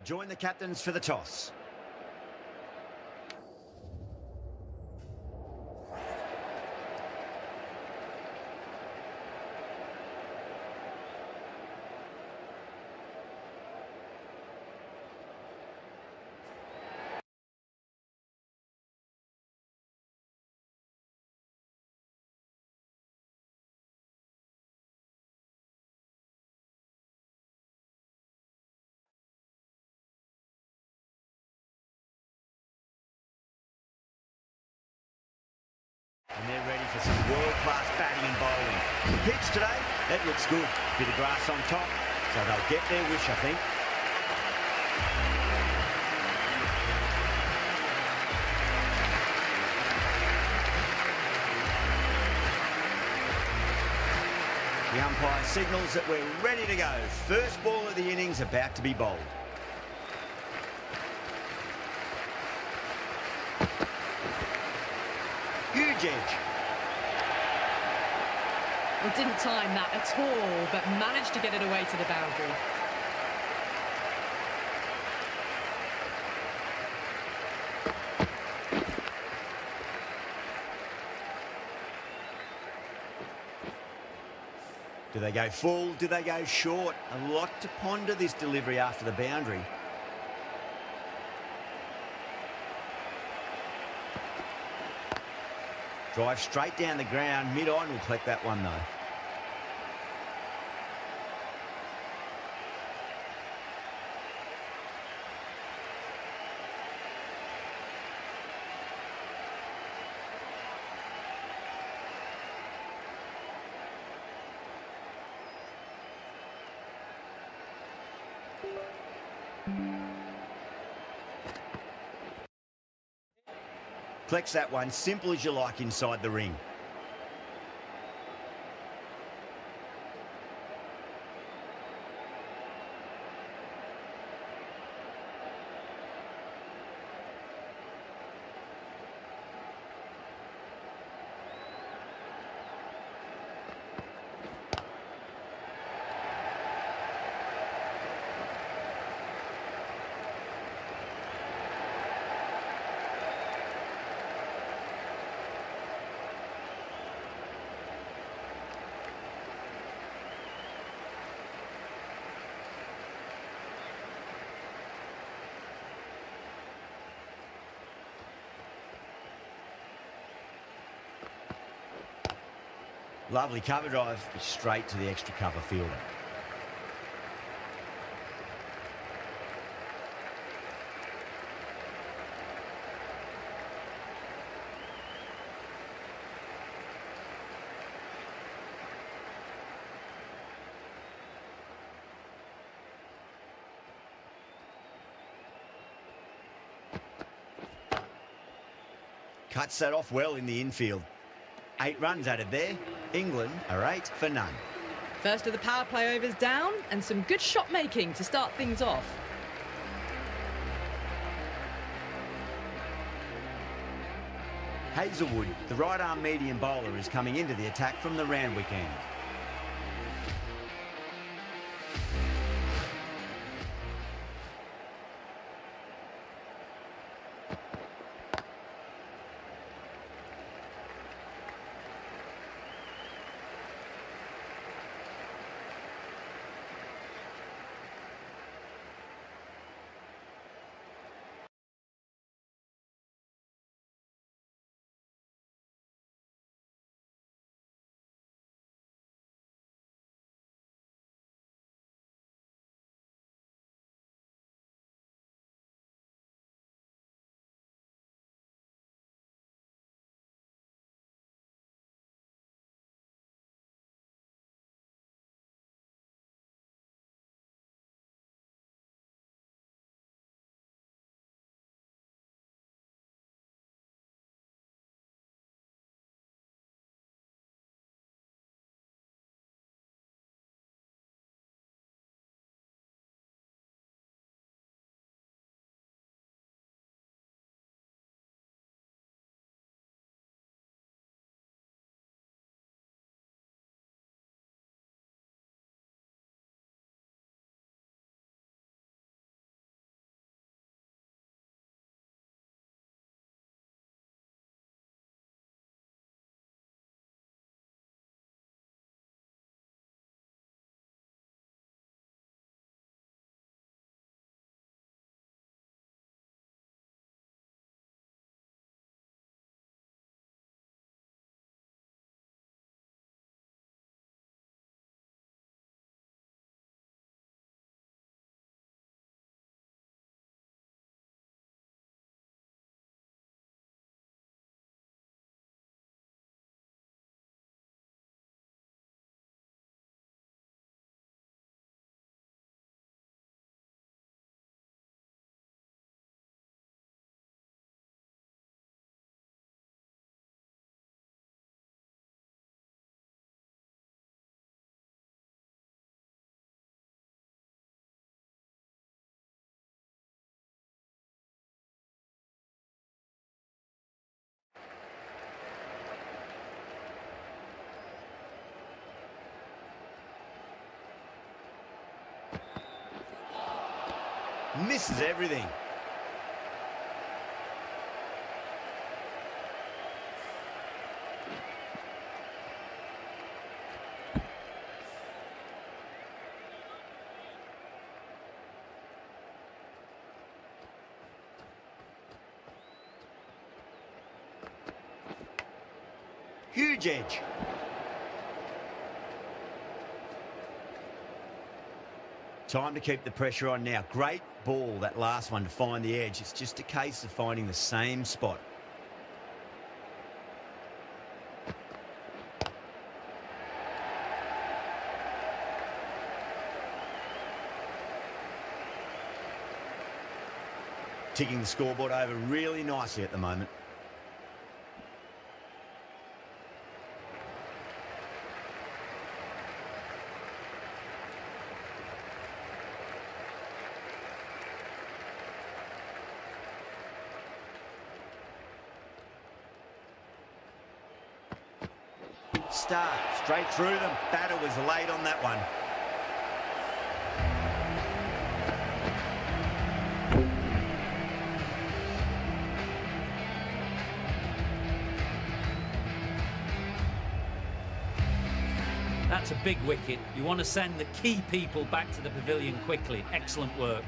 Join the captains for the toss. And they're ready for some world-class batting and bowling. The pitch today, that looks good. Bit of grass on top, so they'll get their wish, I think. The umpire signals that we're ready to go. First ball of the innings about to be bowled. Huge edge. Well, didn't time that at all, but managed to get it away to the boundary. Do they go full? Do they go short? A lot to ponder this delivery after the boundary. Drive straight down the ground. Mid-on will collect that one though. Collects that one, simple as you like inside the ring. Lovely cover drive, straight to the extra cover fielder. Cuts that off well in the infield. 8 runs added there. England are 8 for none. First of the power play overs down, and some good shot making to start things off. Hazelwood, the right-arm medium bowler, is coming into the attack from the Randwick end. Misses everything. Huge edge. Time to keep the pressure on now. Great ball, that last one, to find the edge. It's just a case of finding the same spot. Ticking the scoreboard over really nicely at the moment. Start straight through them. Batter was late on that one. That's a big wicket. You want to send the key people back to the pavilion quickly. Excellent work.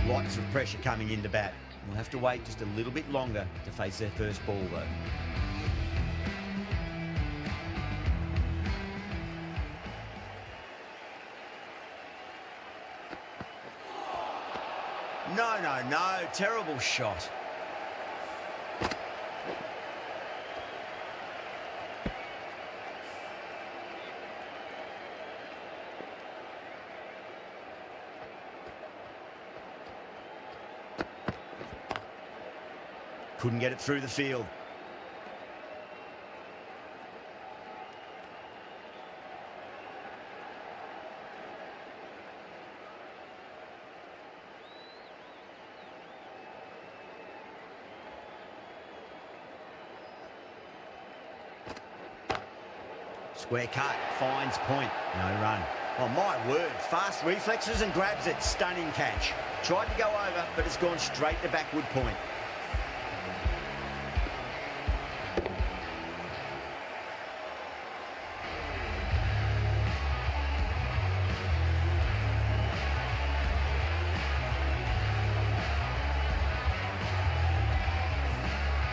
Lots of pressure coming into bat. We'll have to wait just a little bit longer to face their first ball, though. No. Terrible shot. Couldn't get it through the field. Square cut, finds point, no run. Oh my word, fast reflexes and grabs it, stunning catch. Tried to go over, but it's gone straight to backward point.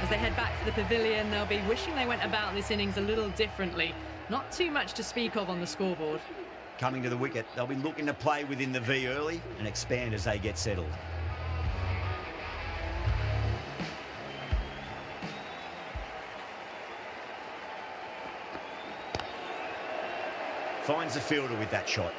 As they head back to the pavilion, they'll be wishing they went about this innings a little differently. Not too much to speak of on the scoreboard. Coming to the wicket, they'll be looking to play within the V early and expand as they get settled. Finds the fielder with that shot.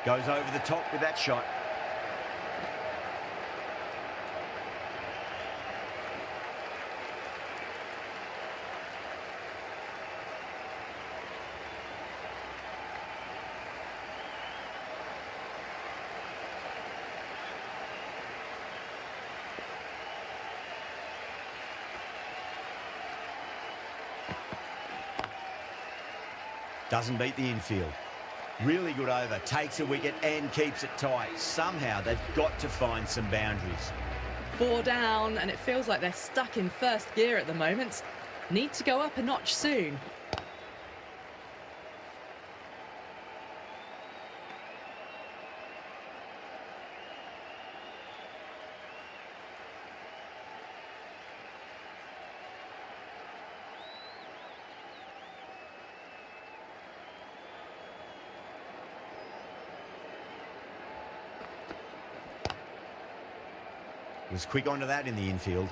Goes over the top with that shot. Doesn't beat the infield. Really good over, takes a wicket and keeps it tight. Somehow they've got to find some boundaries. 4 down, and it feels like they're stuck in first gear at the moment. Need to go up a notch soon. Was quick onto that in the infield.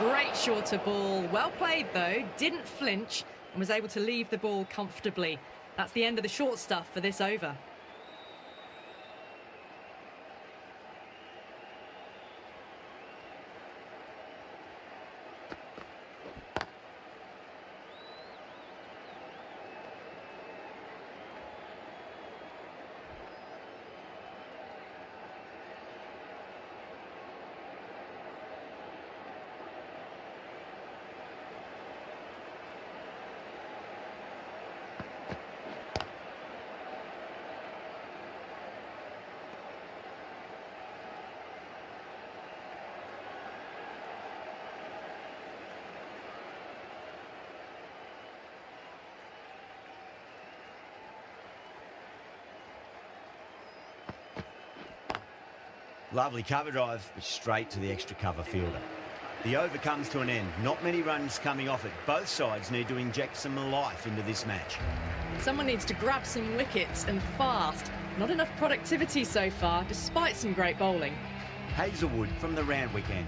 Great shorter ball. Well played, though. Didn't flinch and was able to leave the ball comfortably. That's the end of the short stuff for this over. Lovely cover drive, but straight to the extra cover fielder. The over comes to an end. Not many runs coming off it. Both sides need to inject some life into this match. Someone needs to grab some wickets and fast. Not enough productivity so far, despite some great bowling. Hazelwood from the Randwick end.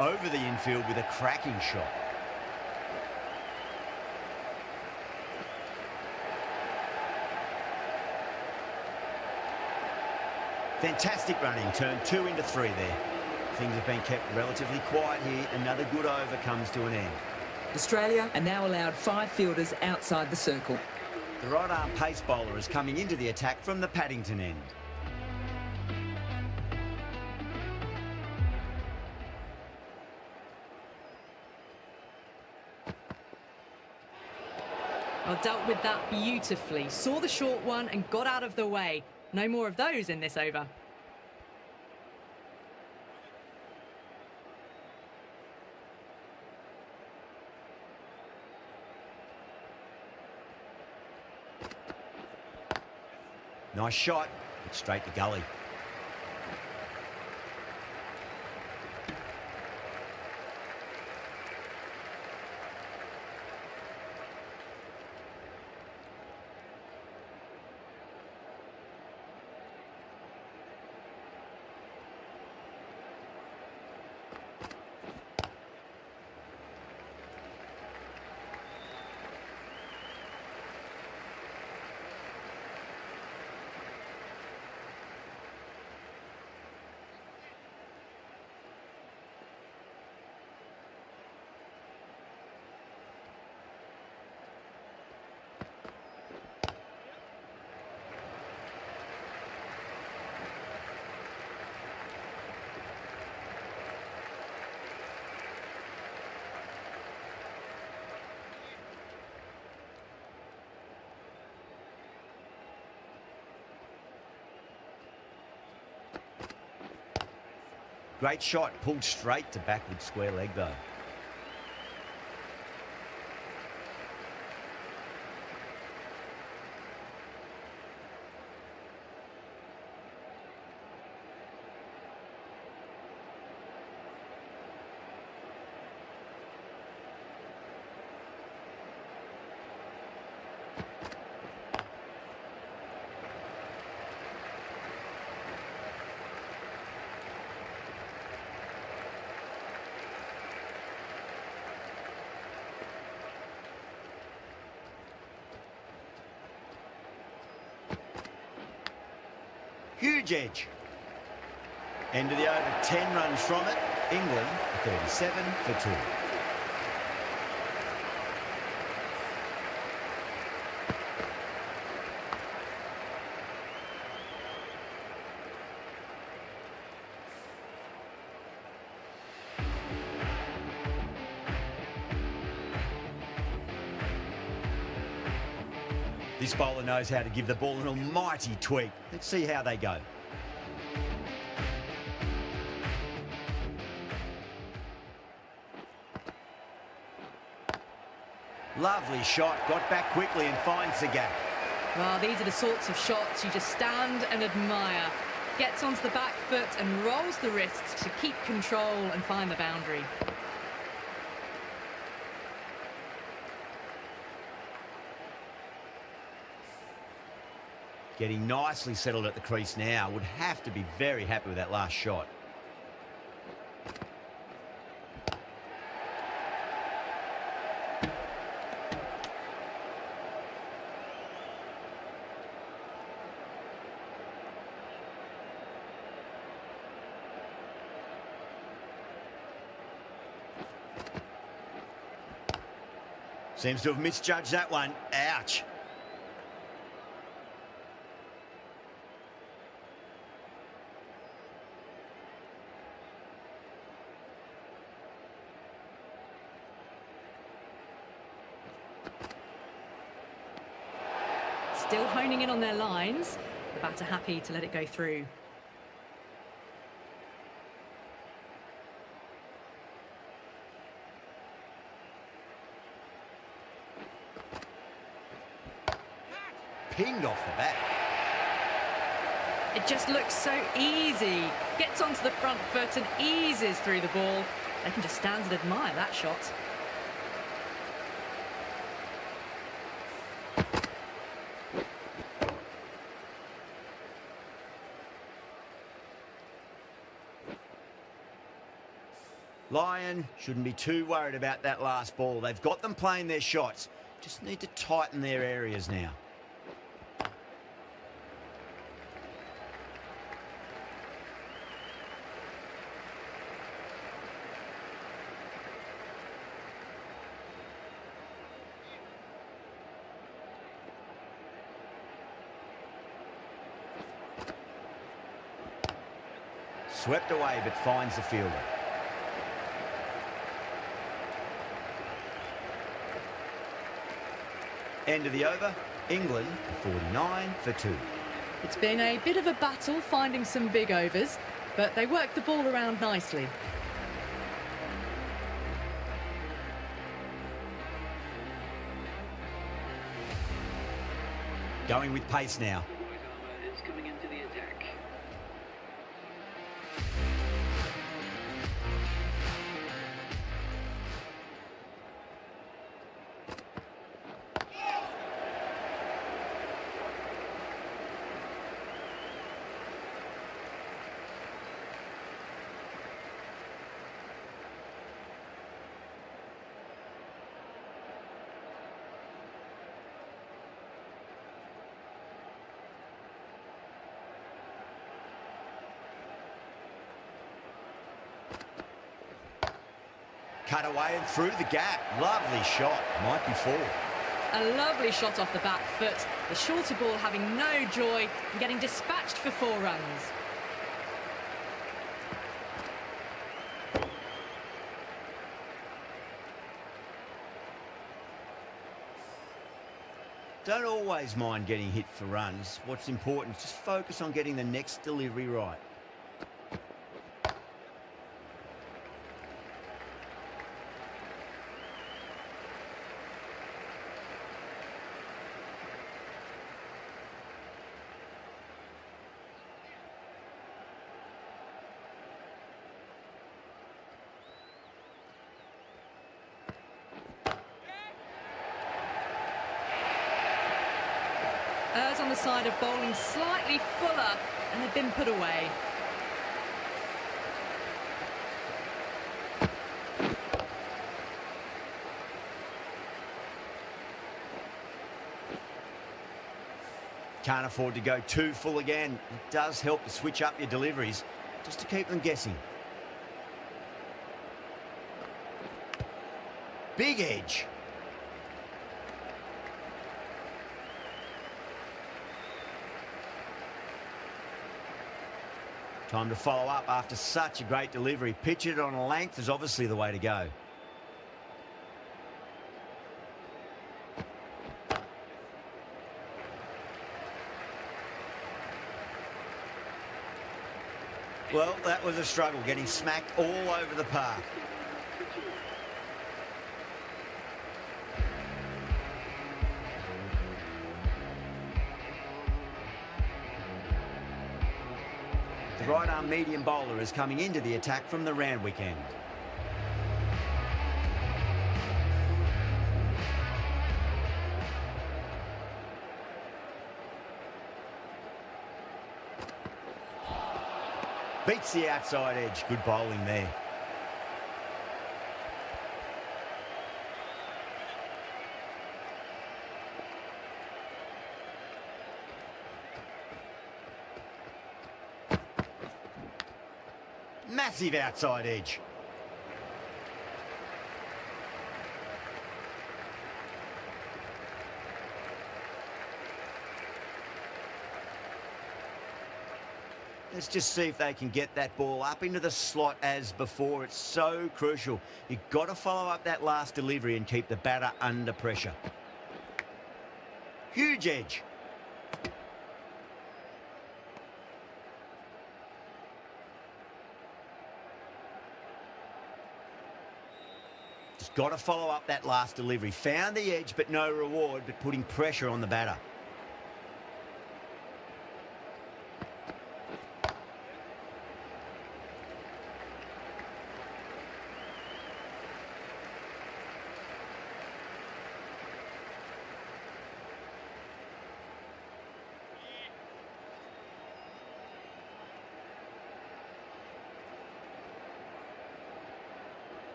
Over the infield with a cracking shot. Fantastic running, turn 2 into 3 there. Things have been kept relatively quiet here. Another good over comes to an end. Australia are now allowed 5 fielders outside the circle. The right-arm pace bowler is coming into the attack from the Paddington end. Well, dealt with that beautifully. Saw the short one and got out of the way. No more of those in this over. Nice shot, but straight to gully. Great shot, pulled straight to backward square leg though. Huge edge. End of the over, 10 runs from it. England 37 for 2. This bowler knows how to give the ball an almighty tweak. Let's see how they go. Lovely shot, got back quickly and finds the gap. Well, these are the sorts of shots you just stand and admire. Gets onto the back foot and rolls the wrists to keep control and find the boundary. Getting nicely settled at the crease now. Would have to be very happy with that last shot. Seems to have misjudged that one. Ouch. Still honing in on their lines. The batter happy to let it go through. Pinged off the bat. It just looks so easy. Gets onto the front foot and eases through the ball. They can just stand and admire that shot. Lyon shouldn't be too worried about that last ball. They've got them playing their shots. Just need to tighten their areas now. Swept away but finds the fielder. End of the over, England 49 for 2. It's been a bit of a battle finding some big overs, but they worked the ball around nicely. Going with pace now. Is coming into the attack. Cut away and through the gap. Lovely shot. Might be 4. A lovely shot off the back foot. The shorter ball having no joy and getting dispatched for 4 runs. Don't always mind getting hit for runs. What's important is just focus on getting the next delivery right. on the side of bowling slightly fuller, and they've been put away. Can't afford to go too full again. It does help to switch up your deliveries, just to keep them guessing. Big edge. Time to follow up after such a great delivery. Pitch it on a length is obviously the way to go. Well, that was a struggle, getting smacked all over the park. The right-arm medium bowler is coming into the attack from the Randwick end. Beats the outside edge. Good bowling there. Massive outside edge. Let's just see if they can get that ball up into the slot as before. It's so crucial. You've got to follow up that last delivery and keep the batter under pressure. Huge edge. Just got to follow up that last delivery. Found the edge, but no reward, but putting pressure on the batter.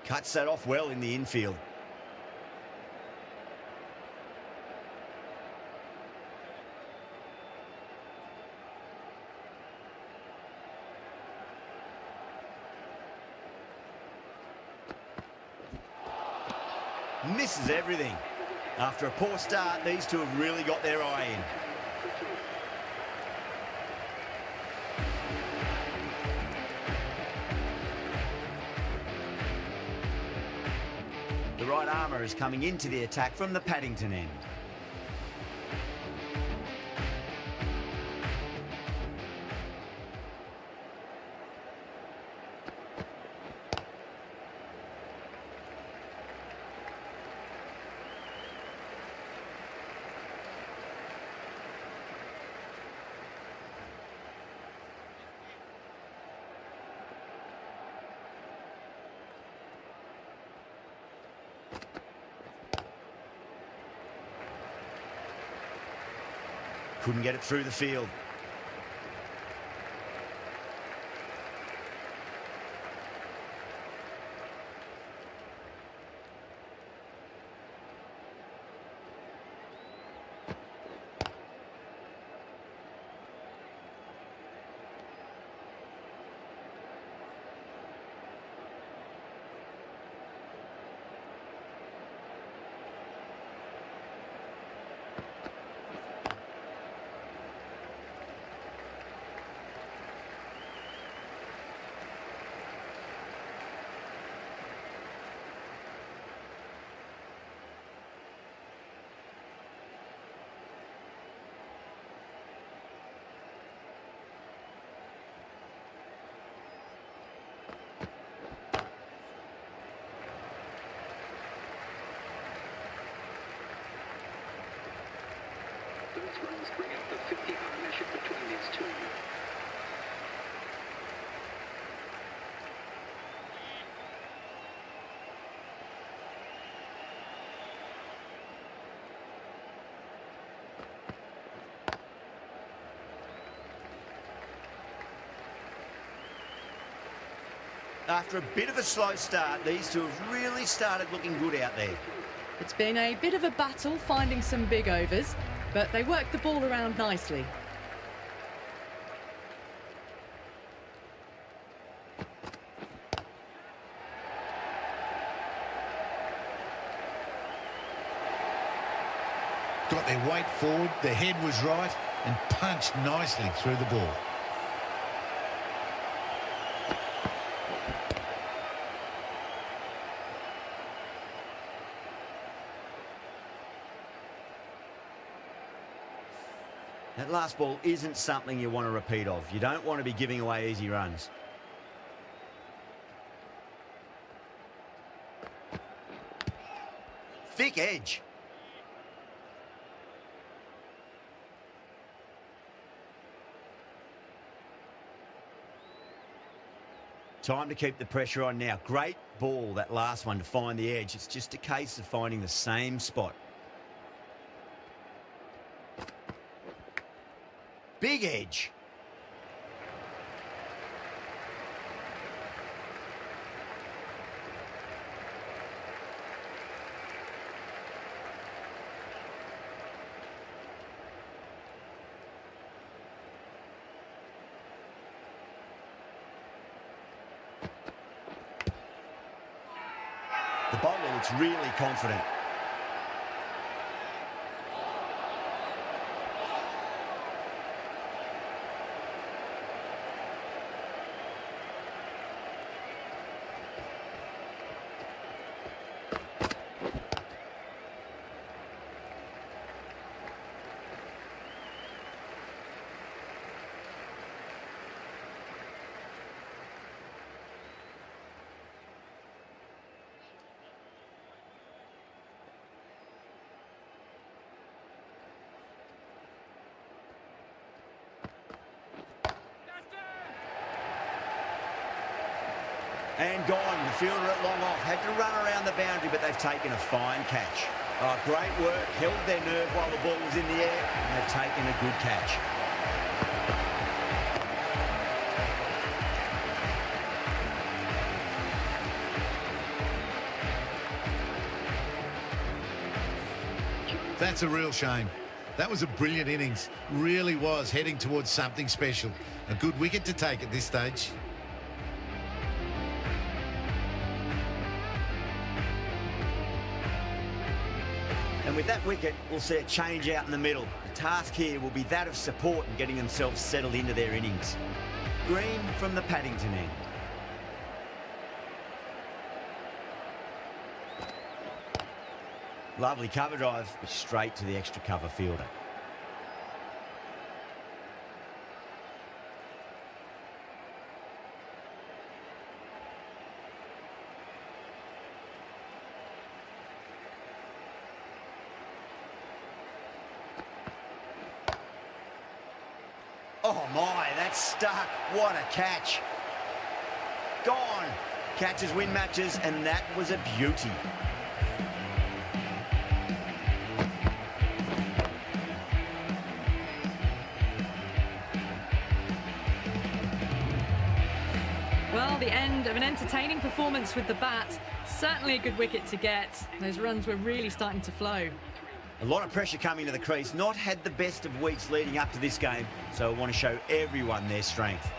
Cuts that off well in the infield. Misses everything. After a poor start, these two have really got their eye in. The right armour is coming into the attack from the Paddington end. Couldn't get it through the field. Those runs bring up the 50 partnership between these two. After a bit of a slow start, these two have really started looking good out there. It's been a bit of a battle finding some big overs, but they worked the ball around nicely. Got their weight forward, their head was right, and punched nicely through the ball. That last ball isn't something you want to repeat of. You don't want to be giving away easy runs. Thick edge. Time to keep the pressure on now. Great ball, that last one, to find the edge. It's just a case of finding the same spot. Big edge. The bowler looks really confident. And gone. The fielder at long off. Had to run around the boundary, but they've taken a fine catch. Oh, great work. Held their nerve while the ball was in the air, and they've taken a good catch. That's a real shame. That was a brilliant innings. Really was heading towards something special. A good wicket to take at this stage. And with that wicket, we'll see a change out in the middle. The task here will be that of support and getting themselves settled into their innings. Green from the Paddington end. Lovely cover drive, straight to the extra cover fielder. Oh my, that's stuck. What a catch. Gone. Catches win matches, and that was a beauty. Well, the end of an entertaining performance with the bat. Certainly a good wicket to get. Those runs were really starting to flow. A lot of pressure coming to the crease. Not had the best of weeks leading up to this game, so I want to show everyone their strength.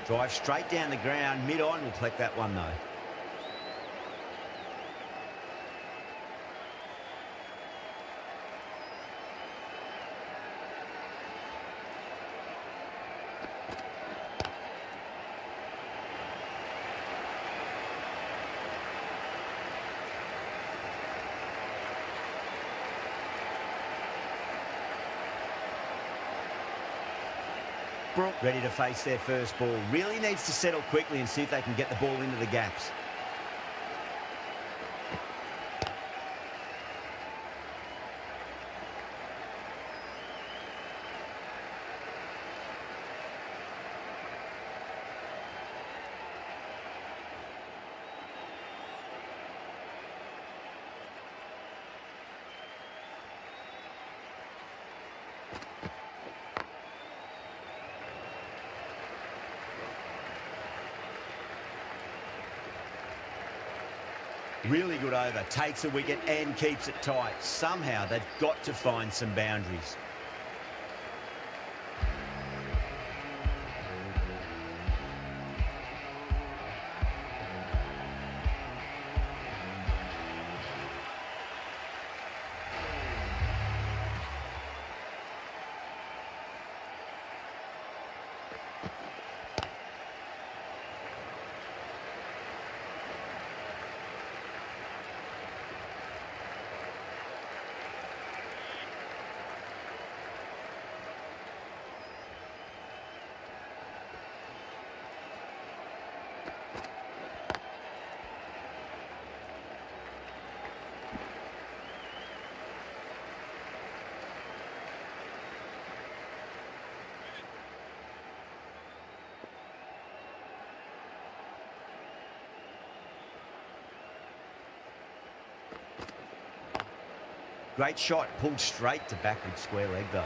Drive straight down the ground. Mid-on will collect that one, though. Brook ready to face their first ball. Really needs to settle quickly and see if they can get the ball into the gaps. Really good over. Takes a wicket and keeps it tight. Somehow they've got to find some boundaries. Great shot, pulled straight to backward square leg though.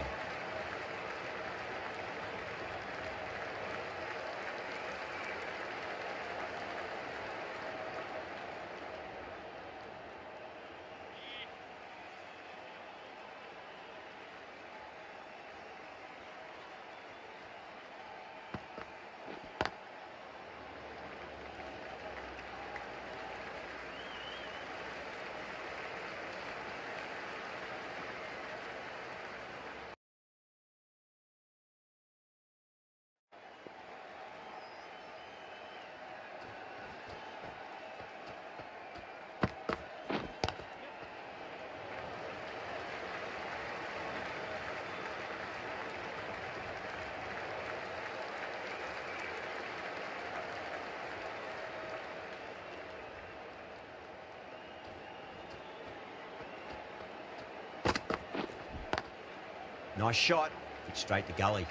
Nice shot, it's straight to gully.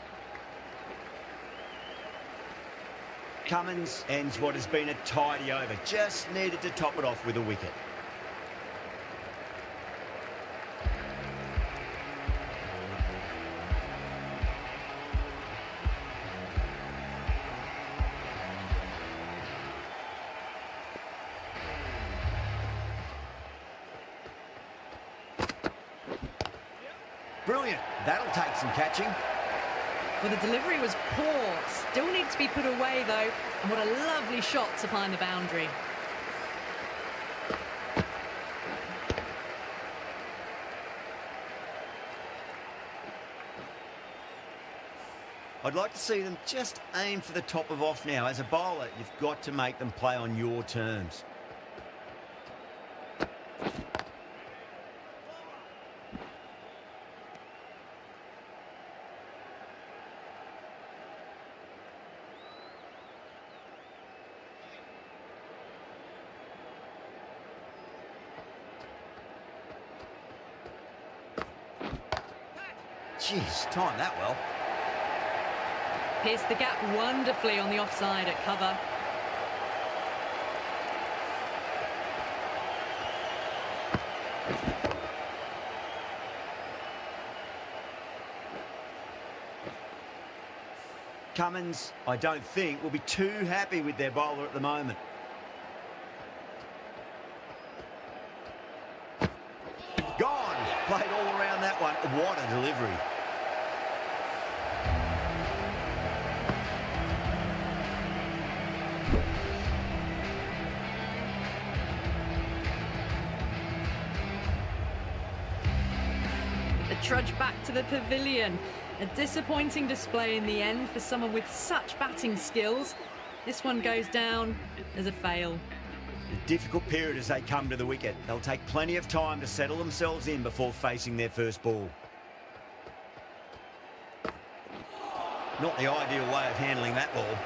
Cummins ends what has been a tidy over. Just needed to top it off with a wicket. Brilliant. That'll take some catching. Well, the delivery was poor. Still needs to be put away, though. And what a lovely shot to find the boundary. I'd like to see them just aim for the top of off now. As a bowler, you've got to make them play on your terms. Jeez, timed that well. Pierced the gap wonderfully on the offside at cover. Cummins, I don't think, will be too happy with their bowler at the moment. Gone! Played all around that one. What a delivery. The trudge back to the pavilion. A disappointing display in the end for someone with such batting skills. This one goes down as a fail. A difficult period as they come to the wicket. They'll take plenty of time to settle themselves in before facing their first ball. Not the ideal way of handling that ball.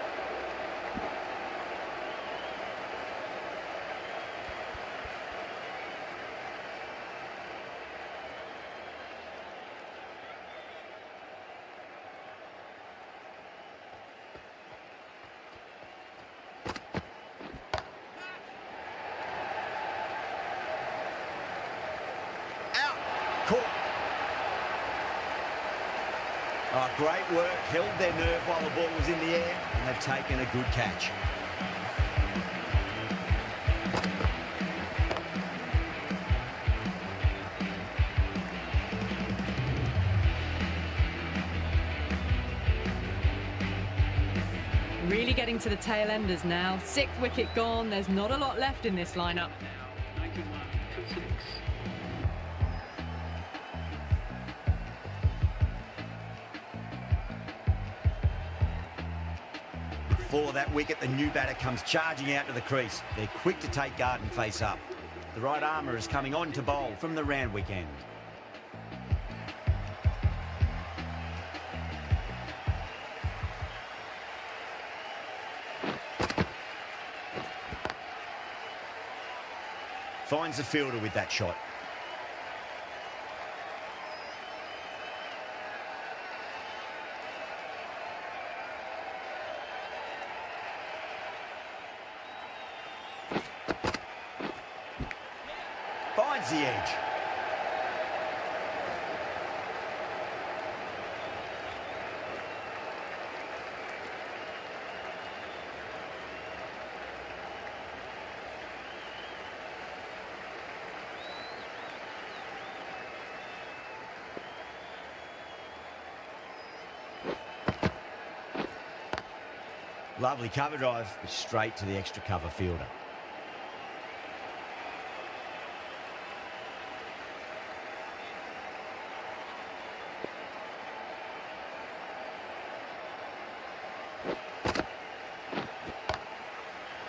Oh, great work, held their nerve while the ball was in the air, and they've taken a good catch. Really getting to the tail enders now. 6th wicket gone. There's not a lot left in this lineup. 91 for 6. Before that wicket, the new batter comes charging out to the crease. They're quick to take guard and face up. The right armour is coming on to bowl from the Randwick end. Finds the fielder with that shot. Finds the edge. Lovely cover drive, straight to the extra cover fielder.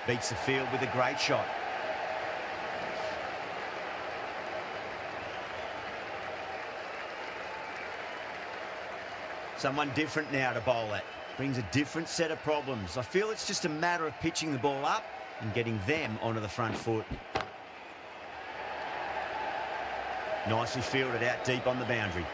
Beats the field with a great shot. Someone different now to bowl at. Brings a different set of problems. I feel it's just a matter of pitching the ball up and getting them onto the front foot. Nicely fielded out deep on the boundary.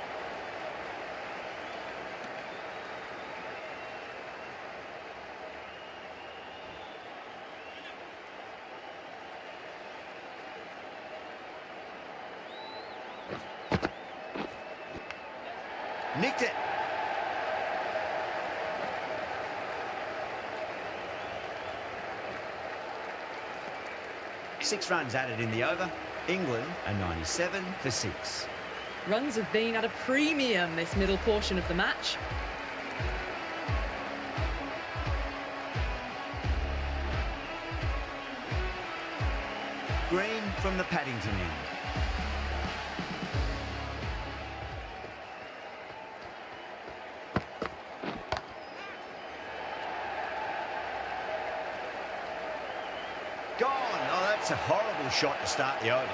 Nicked it. Six runs added in the over. England are 97 for 6. Runs have been at a premium this middle portion of the match. Green from the Paddington end. Gone. Oh, that's a horrible shot to start the over.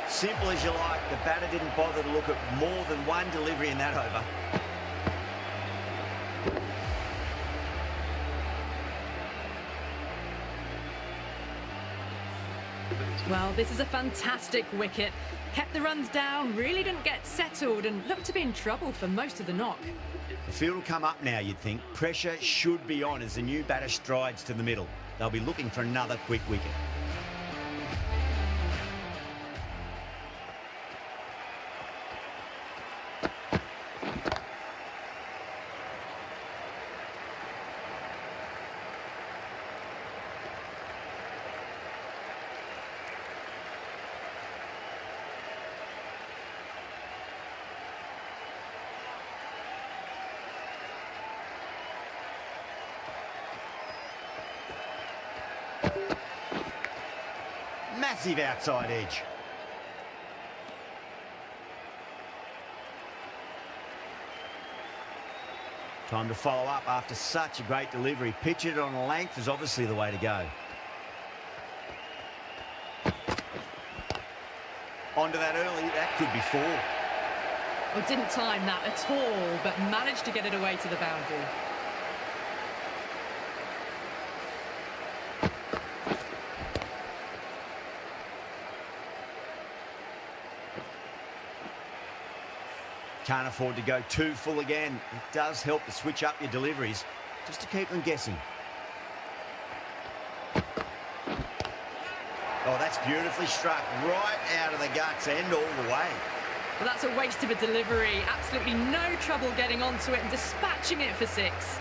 Simple as you like, the batter didn't bother to look at more than one delivery in that over. Well, this is a fantastic wicket. Kept the runs down, really didn't get settled and looked to be in trouble for most of the knock. The field will come up now, you'd think. Pressure should be on as the new batter strides to the middle. They'll be looking for another quick wicket. Massive outside edge. Time to follow up after such a great delivery. Pitch it on a length is obviously the way to go. Onto that early, that could be 4. Well, didn't time that at all, but managed to get it away to the boundary. Can't afford to go too full again. It does help to switch up your deliveries, just to keep them guessing. Oh, that's beautifully struck, right out of the guts and all the way. Well, that's a waste of a delivery. Absolutely no trouble getting onto it and dispatching it for 6.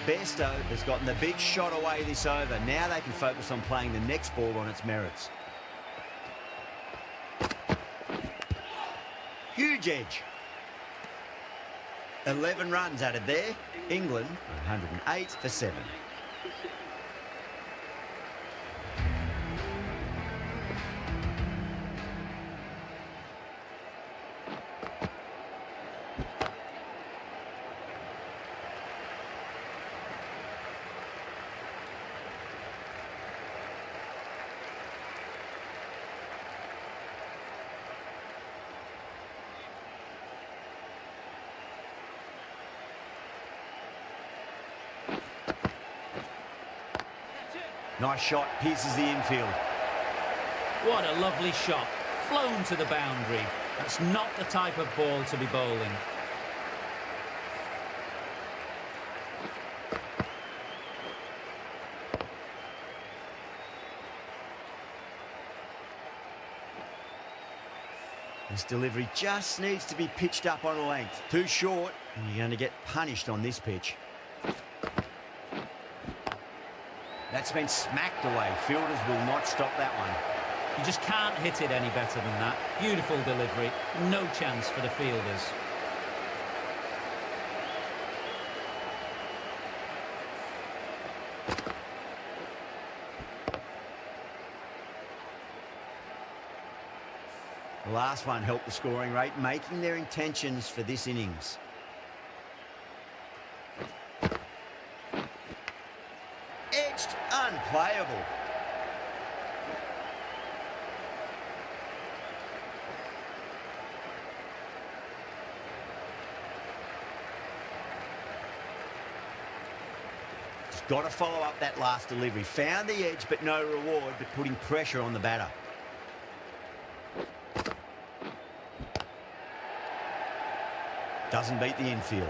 Bairstow has gotten the big shot away this over. Now they can focus on playing the next ball on its merits. Huge edge. 11 runs added there. England 108 for 7. Nice shot, pierces the infield. What a lovely shot. Flown to the boundary. That's not the type of ball to be bowling. This delivery just needs to be pitched up on a length. Too short, and you're going to get punished on this pitch. That's been smacked away. Fielders will not stop that one. You just can't hit it any better than that. Beautiful delivery. No chance for the fielders. The last one helped the scoring rate, making their intentions for this innings. Edged, unplayable. Just got to follow up that last delivery. Found the edge, but no reward, but putting pressure on the batter. Doesn't beat the infield.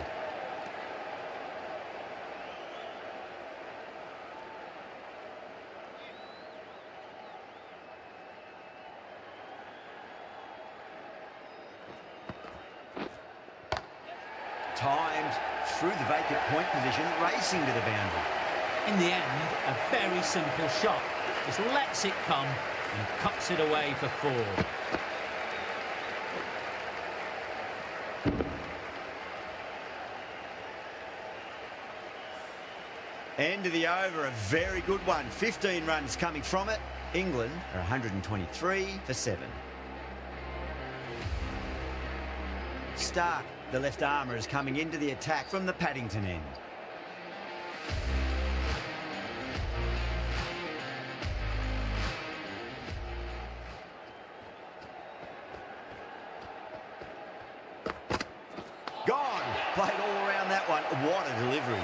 Timed through the vacant point position, racing to the boundary. In the end, a very simple shot. Just lets it come and cuts it away for 4. End of the over, a very good one. 15 runs coming from it. England are 123 for 7. Stark, the left armour, is coming into the attack from the Paddington end. Gone. Played all around that one. What a delivery.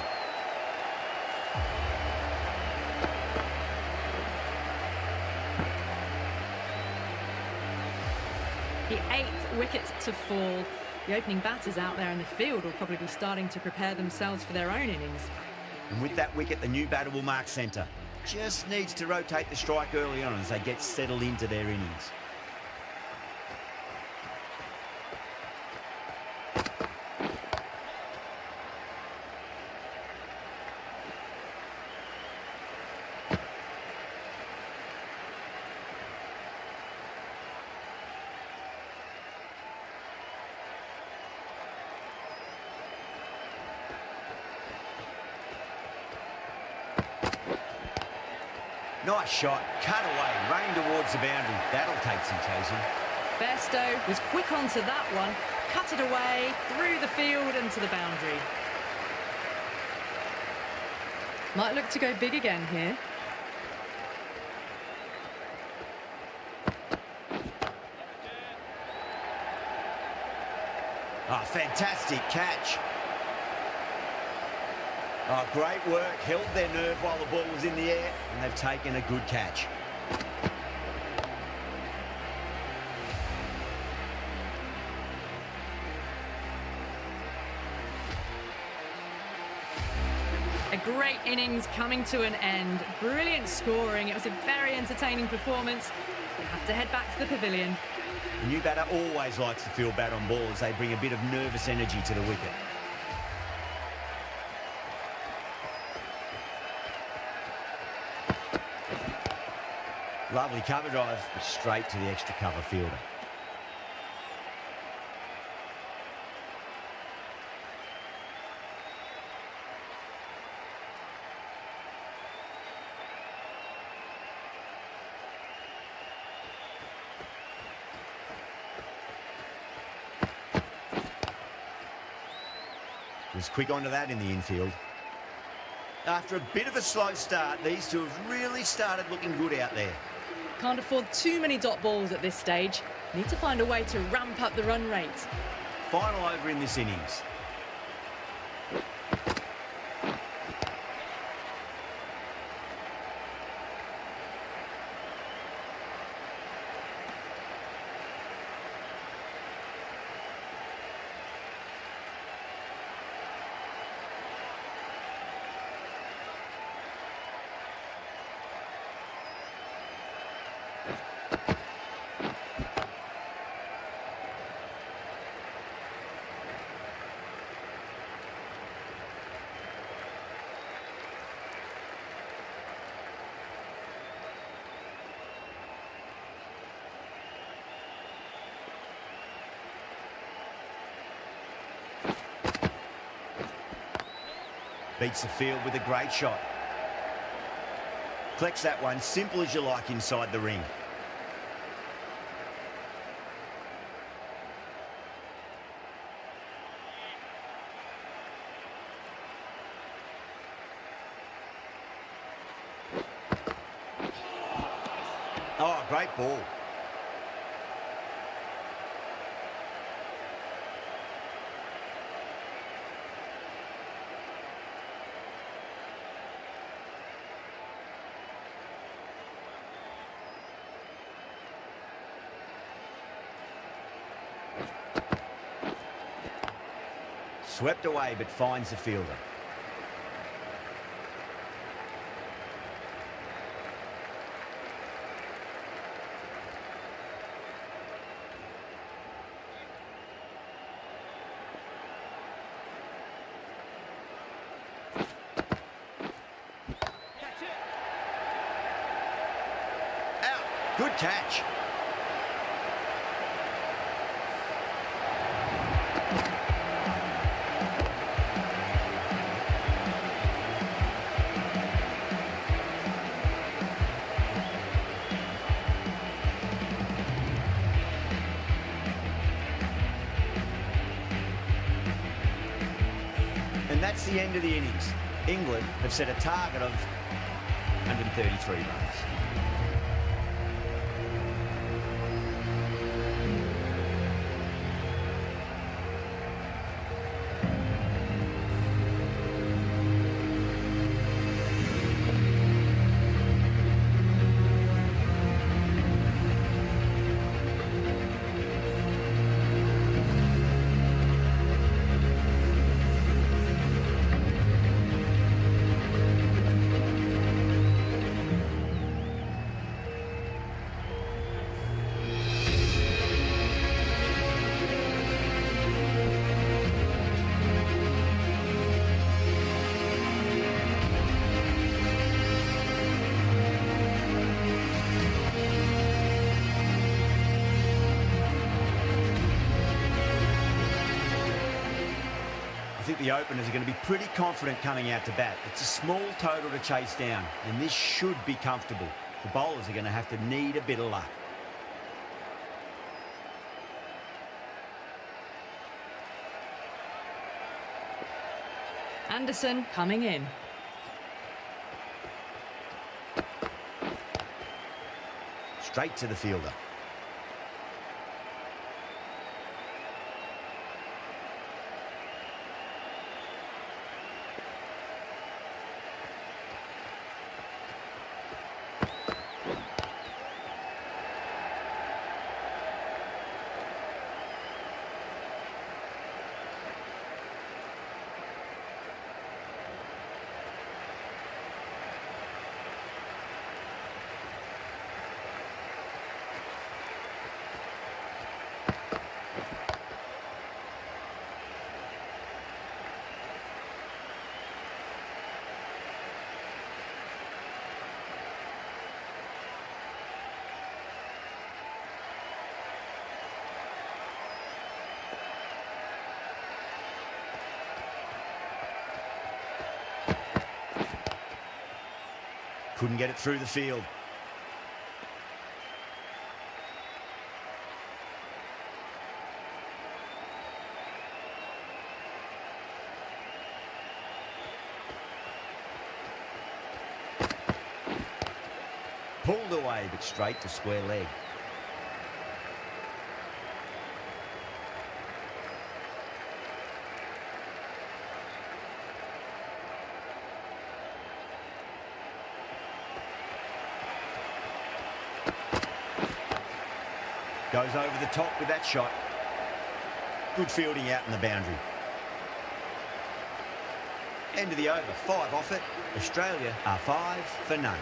The 8th wicket to fall. The opening batters out there in the field will probably be starting to prepare themselves for their own innings. And with that wicket, the new batter will mark centre. Just needs to rotate the strike early on as they get settled into their innings. Nice shot, cut away, running towards the boundary. That'll take some chasing. Bairstow was quick onto that one, cut it away, through the field and to the boundary. Might look to go big again here. Oh, fantastic catch. Oh, great work. Held their nerve while the ball was in the air, and they've taken a good catch. A great innings coming to an end. Brilliant scoring. It was a very entertaining performance. They have to head back to the pavilion. The new batter always likes to feel bat on ball as they bring a bit of nervous energy to the wicket. Lovely cover drive, but straight to the extra cover fielder. Was quick onto that in the infield. After a bit of a slow start, these two have really started looking good out there. Can't afford too many dot balls at this stage. Need to find a way to ramp up the run rate. Final over in this innings. Beats the field with a great shot. Collects that one, simple as you like, inside the ring. Oh, great ball. Swept away, but finds the fielder. Out. Good catch. And that's the end of the innings. England have set a target of 133 runs. I think the openers are going to be pretty confident coming out to bat. It's a small total to chase down, and this should be comfortable. The bowlers are going to have to need a bit of luck. Anderson coming in. Straight to the fielder. Couldn't get it through the field. Pulled away, but straight to square leg. Goes over the top with that shot. Good fielding out in the boundary. End of the over, 5 off it. Australia are 5 for none.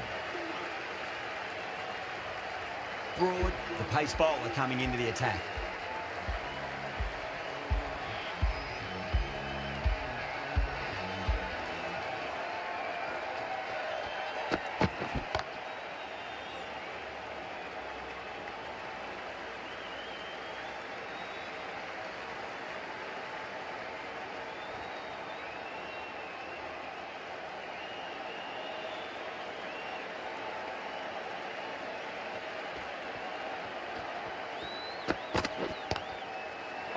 Broad, the pace bowler coming into the attack.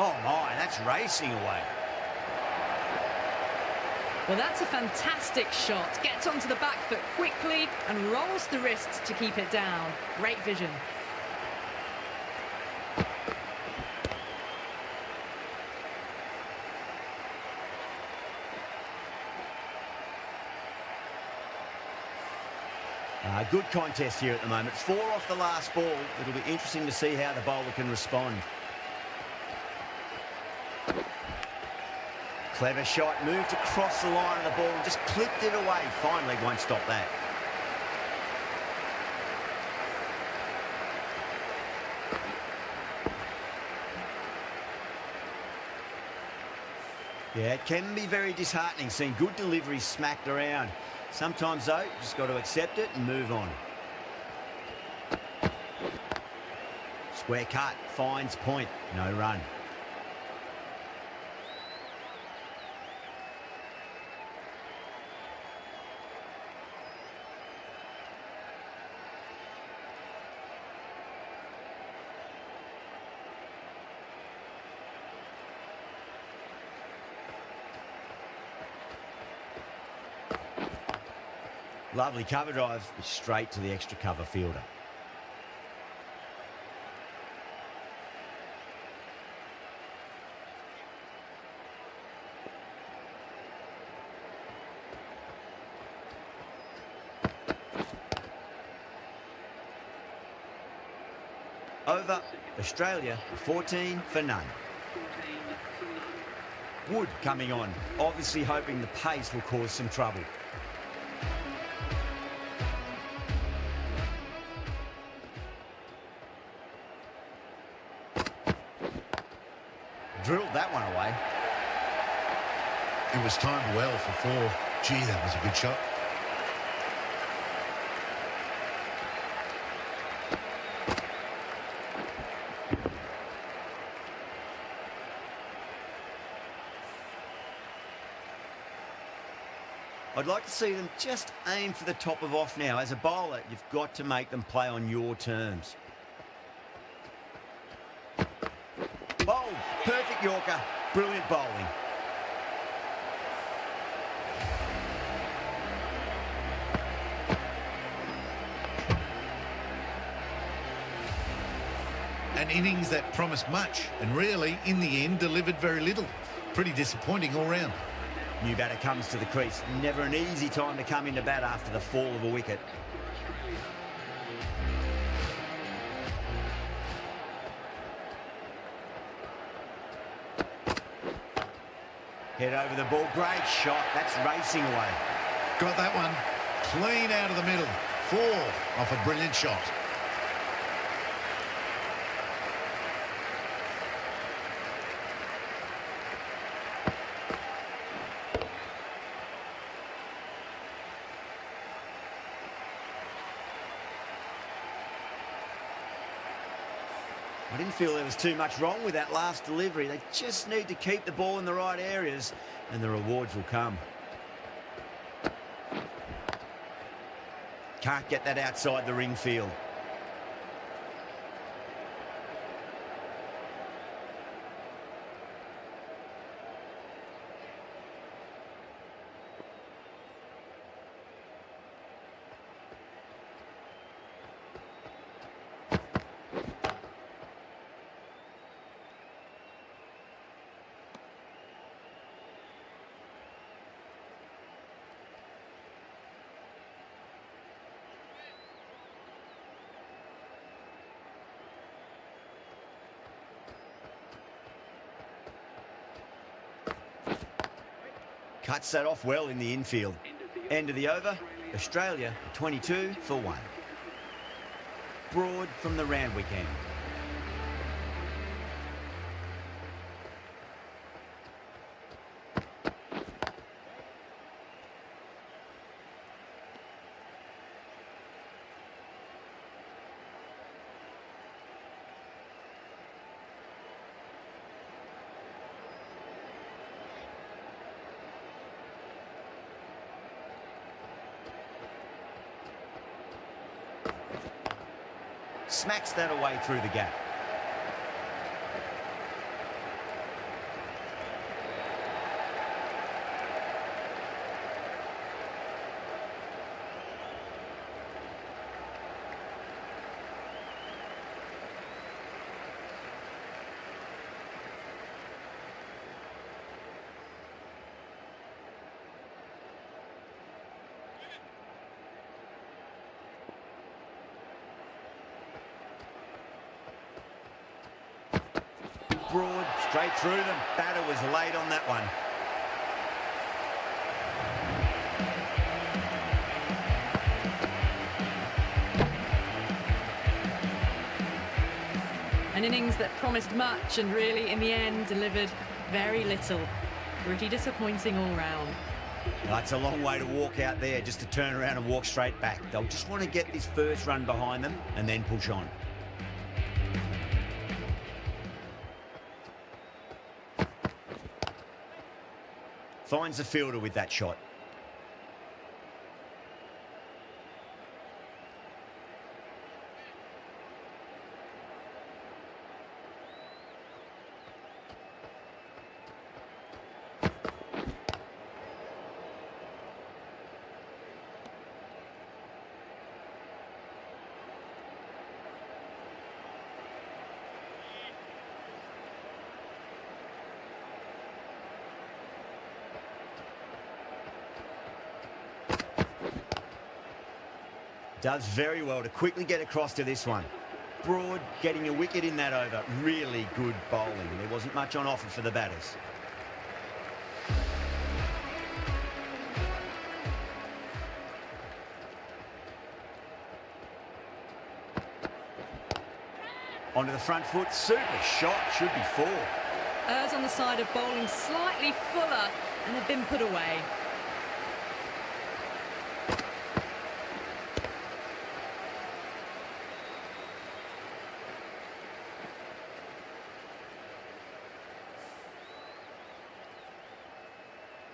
Oh my, that's racing away. Well, that's a fantastic shot. Gets onto the back foot quickly and rolls the wrists to keep it down. Great vision. Good contest here at the moment. 4 off the last ball. It'll be interesting to see how the bowler can respond. Clever shot, moved across the line of the ball and just clipped it away. Fine leg won't stop that. Yeah, it can be very disheartening seeing good deliveries smacked around. Sometimes, though, just got to accept it and move on. Square cut, finds point, no run. Lovely cover drive, straight to the extra cover fielder. Over, Australia 14 for none. Wood coming on, obviously hoping the pace will cause some trouble. Drilled that one away. It was timed well for 4. Gee, that was a good shot. I'd like to see them just aim for the top of off now. As a bowler, you've got to make them play on your terms. Bowled, perfect Yorker, brilliant bowling. An innings that promised much and really, in the end, delivered very little. Pretty disappointing all round. New batter comes to the crease. Never an easy time to come into bat after the fall of a wicket. Head over the ball. Great shot. That's racing away. Got that one clean out of the middle. 4 off a brilliant shot. I didn't feel there was too much wrong with that last delivery. They just need to keep the ball in the right areas and the rewards will come. Can't get that outside the ring field. Cuts that off well in the infield. End of the over. Australia 22 for 1. Broad from the Randwick end. Smacks that away through the gap. Broad, straight through them. Batter was late on that one. An innings that promised much and really, in the end, delivered very little. Pretty disappointing all round. It's a long way to walk out there just to turn around and walk straight back. They'll just want to get this first run behind them and then push on. Finds the fielder with that shot. Does very well to quickly get across to this one. Broad getting a wicket in that over. Really good bowling. There wasn't much on offer for the batters. Onto the front foot. Super shot. Should be 4. Errs on the side of bowling slightly fuller and have been put away.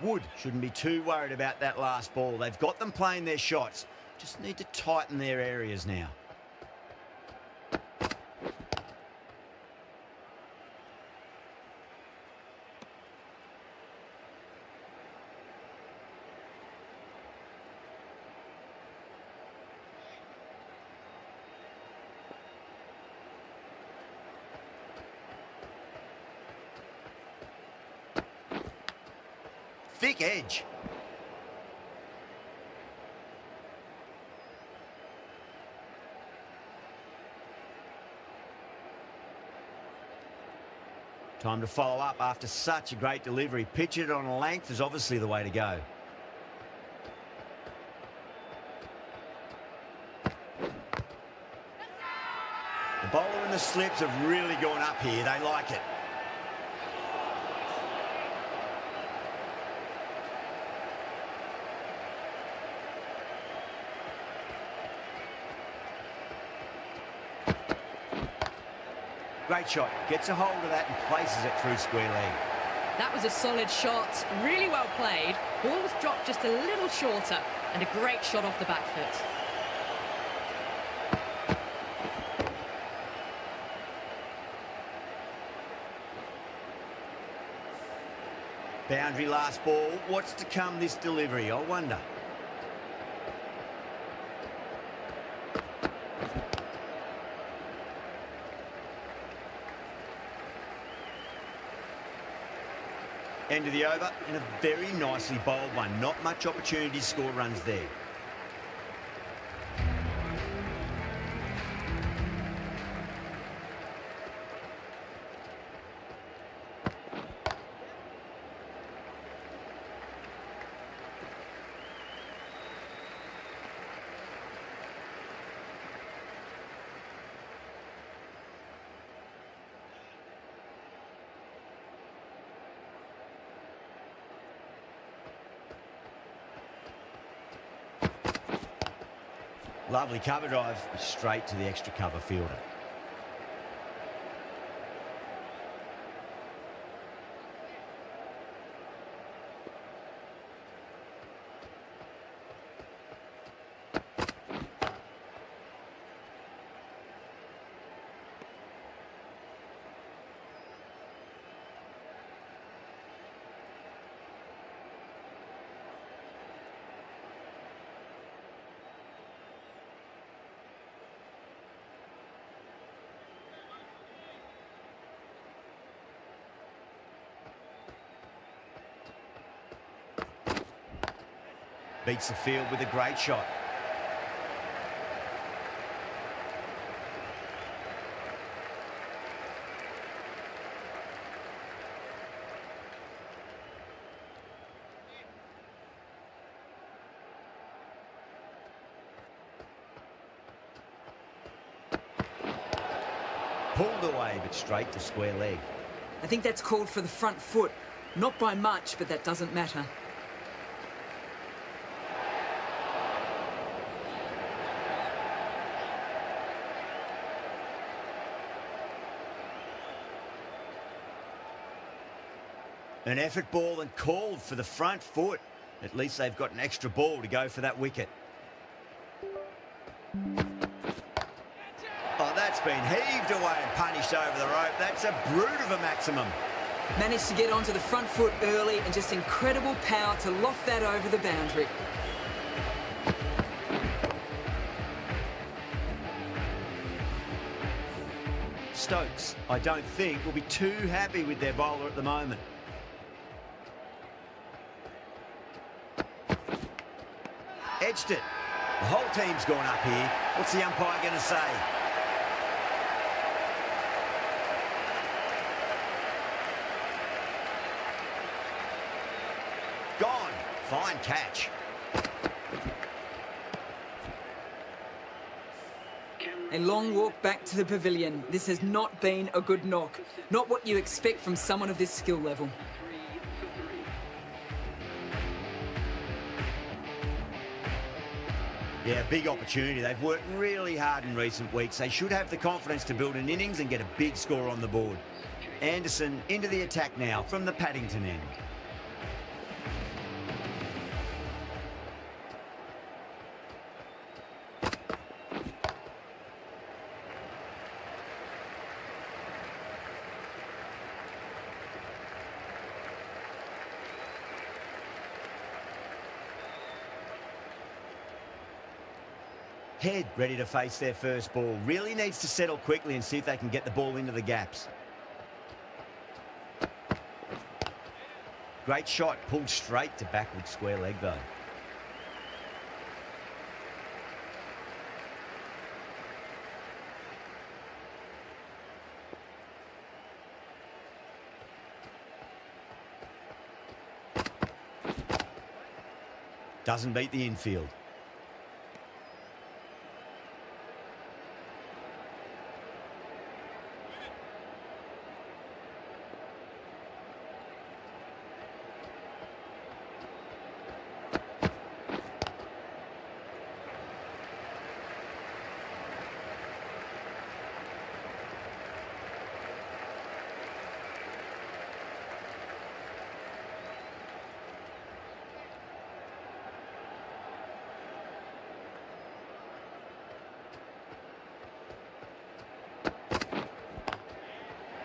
Wood shouldn't be too worried about that last ball. They've got them playing their shots. Just need to tighten their areas now. Thick edge. Time to follow up after such a great delivery. Pitch it on a length is obviously the way to go. The bowler and the slips have really gone up here. They like it. Great shot. Gets a hold of that and places it through square leg. That was a solid shot. Really well played. Ball was dropped just a little shorter and a great shot off the back foot. Boundary last ball. What's to come this delivery, I wonder. End of the over, and a very nicely bowled one. Not much opportunity to score runs there. Lovely cover drive, straight to the extra cover fielder. Beats the field with a great shot. Pulled away, but straight to square leg. I think that's called for the front foot. Not by much, but that doesn't matter. An effort ball and called for the front foot. At least they've got an extra ball to go for that wicket. Oh, that's been heaved away and punished over the rope. That's a brute of a maximum. Managed to get onto the front foot early and just incredible power to loft that over the boundary. Stokes, I don't think, will be too happy with their bowler at the moment. Edged it. The whole team's gone up here. What's the umpire going to say? Gone. Fine catch. A long walk back to the pavilion. This has not been a good knock. Not what you expect from someone of this skill level. Yeah, big opportunity. They've worked really hard in recent weeks. They should have the confidence to build an innings and get a big score on the board. Anderson into the attack now from the Paddington end. Head ready to face their first ball. Really needs to settle quickly and see if they can get the ball into the gaps. Great shot, pulled straight to backward square leg though. Doesn't beat the infield.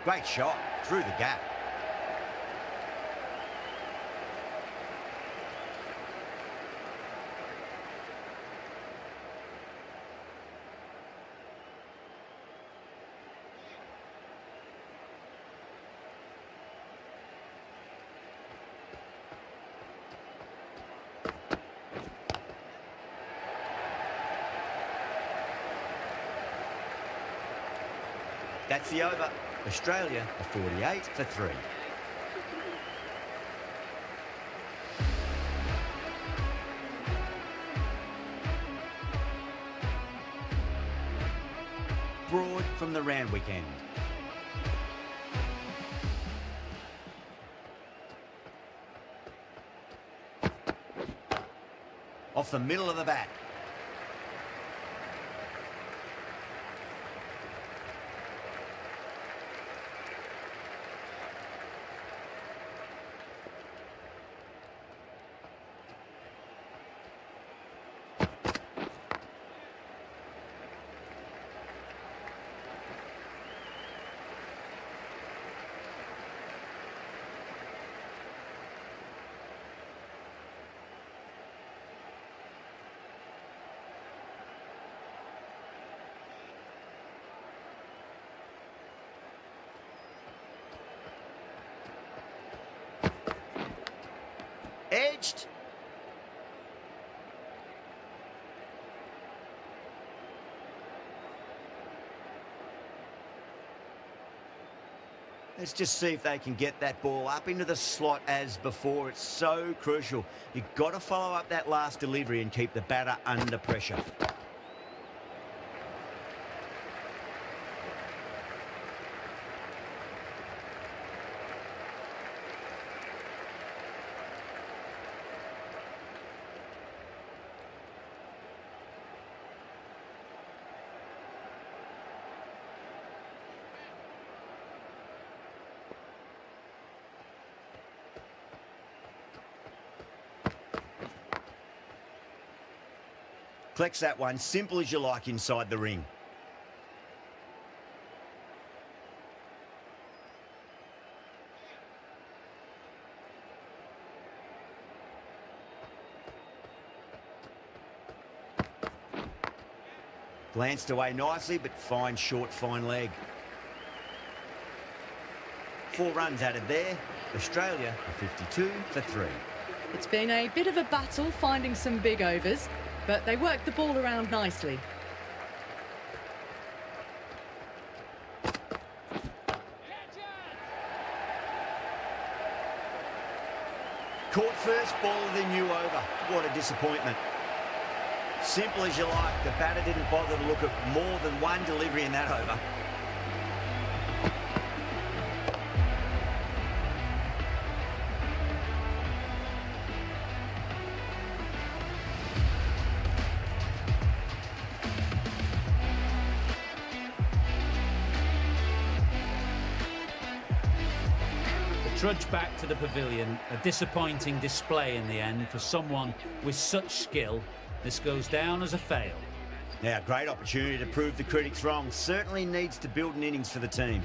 Great shot through the gap. That's the over. Australia are 48 for 3. Broad from the Randwick end. Off the middle of the bat. Edged. Let's just see if they can get that ball up into the slot as before. It's so crucial. You've got to follow up that last delivery and keep the batter under pressure. Collects that one, simple as you like inside the ring. Glanced away nicely, but fine short, fine leg. 4 runs added there. Australia are 52 for 3. It's been a bit of a battle finding some big overs, but they worked the ball around nicely. Caught first ball of the new over. What a disappointment. Simple as you like. The batter didn't bother to look at more than one delivery in that over. Trudge back to the pavilion. A disappointing display in the end for someone with such skill. This goes down as a fail. Now, great opportunity to prove the critics wrong. Certainly needs to build an innings for the team.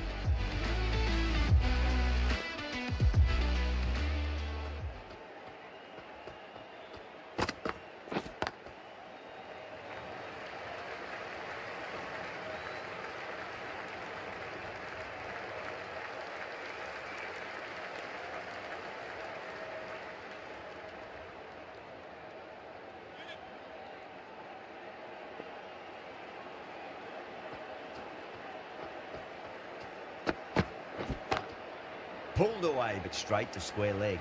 Pulled away, but straight to square leg.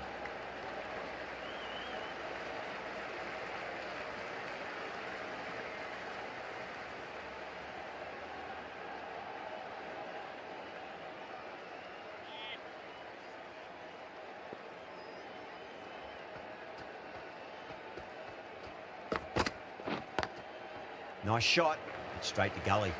Nice shot, but straight to gully.